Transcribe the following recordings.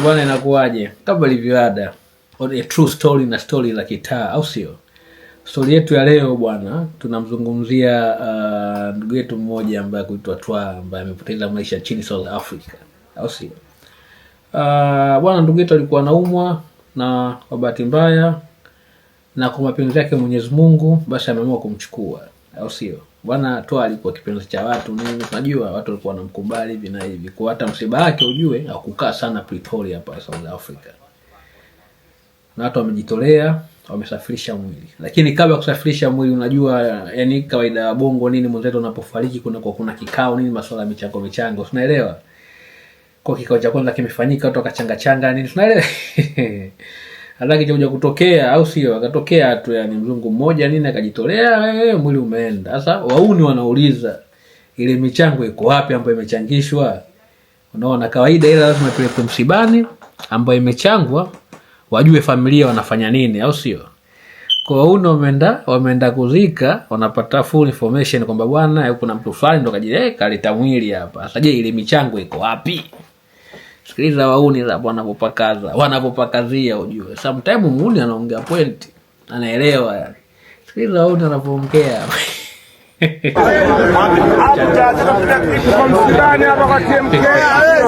Bwana, inakuaje? Kama ilivyoada, a true story na story la kitaa, au sio? Story yetu ya leo bwana, tunamzungumzia ndugu yetu mmoja ambaye kuitwa Twa, ambaye amepoteza maisha nchini South Africa, au sio? Bwana, ndugu yetu alikuwa anaumwa na kwa bahati mbaya na kwa mapenzi yake Mwenyezi Mungu basi ameamua kumchukua, au sio? Bwana Twa alikuwa kipenzi cha watu nini, unajua watu walikuwa wanamkubali hivi na hivi. Kwa hata msiba wake ujue hakukaa sana Pretoria hapa South Africa. Na watu wamejitolea, wamesafirisha mwili. Lakini kabla ya kusafirisha mwili, unajua yani kawaida ya bongo nini, mwenzetu unapofariki kuna kikao nini, masuala ya michango, unaelewa? Kwa kikao cha kwanza kimefanyika, watu wakachanga nini, unaelewa? Hataki kuja kutokea, au sio? Akatokea tu yani mzungu mmoja nini akajitolea, mwili umeenda. Sasa wauni wanauliza ile michango iko wapi ambayo imechangishwa? Unaona kawaida ile lazima ipelekwe msibani ambayo imechangwa, wajue familia wanafanya nini, au sio? Kwa wauni wameenda kuzika, wanapata full information kwamba bwana kuna mtu fulani ndo kaleta mwili hapa. Sasa je, ile michango iko wapi? Sikiliza wauni za wanapopakazia ujue. Sometimes muuni anaongea point, anaelewa yani. Sikiliza wauni wanapoongea.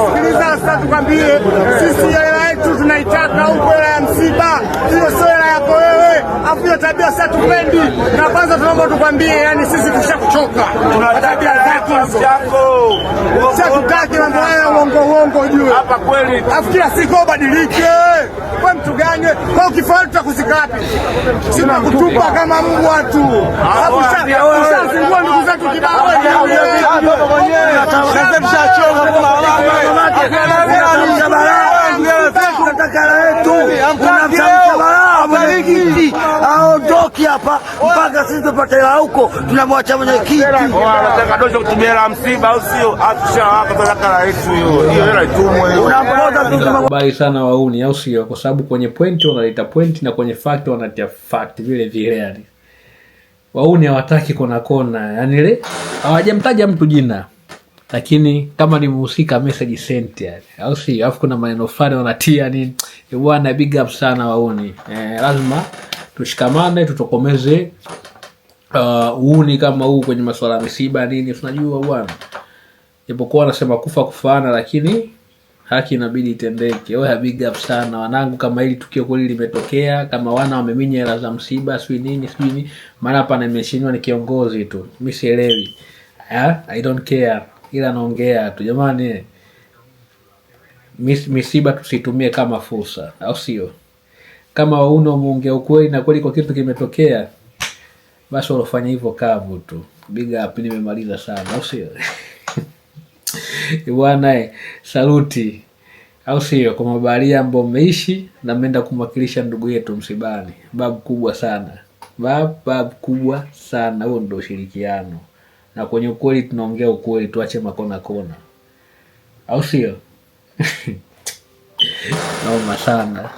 Sikiliza sasa tukwambie, sisi hela yetu tunaitaka huko ya msiba. Hiyo sio hela yako wewe. Afu hiyo tabia sasa tupendi. Na kwanza tunaomba tukwambie, yani sisi tushakuchoka. Tabia zako zako. Sasa tutaki mambo haya uongo ujue. Hapa kweli. Afu kila siku ubadilike. Wewe mtu gani? Kwa ukifaulu tutakuzika wapi? Sina kutupa kama mbwa tu. Hapo sasa zingua ndugu zetu kibao. Aondoki hapa mpaka sisi tupate hela huko, tunamwacha mwenyekiti. Nataka dojo kutumia hela msiba, au sio? Atusha hapa tunataka hela yetu hiyo. Hiyo hela itumwe hiyo. Bali sana wauni, au sio? Kwa sababu kwenye point wanaleta point na kwenye fact wanatia fact vile vile yani. Wauni hawataki kona yani ile hawajamtaja mtu jina, lakini kama ni mhusika message sent yani, au si? Alafu kuna maneno fulani wanatia ni bwana, big up sana wauni. Lazima tushikamane, tutokomeze uuni kama huu kwenye masuala ya misiba nini, tunajua bwana. Japokuwa wanasema kufa kufaana, lakini haki inabidi itendeke. Wewe big up sana wanangu, kama hili tukio kweli limetokea, kama wana wameminya hela za msiba sio nini, maana hapa nimeshindwa ni kiongozi tu. Mimi sielewi. I don't care. Ila naongea tu jamani. Misiba tusitumie kama fursa, au sio? Kama wauna muongea ukweli na kweli kwa kitu kimetokea, basi walofanya hivyo kavu tu. Big up, nimemaliza sana, au sio? Bwana saluti, au sio, kwa mabaharia ambao mmeishi na mmeenda kumwakilisha ndugu yetu msibani. Babu kubwa sana. Babu kubwa sana. Huo ndio ushirikiano. Na kwenye ukweli tunaongea ukweli, tuache makona, au sio? Naoma sana.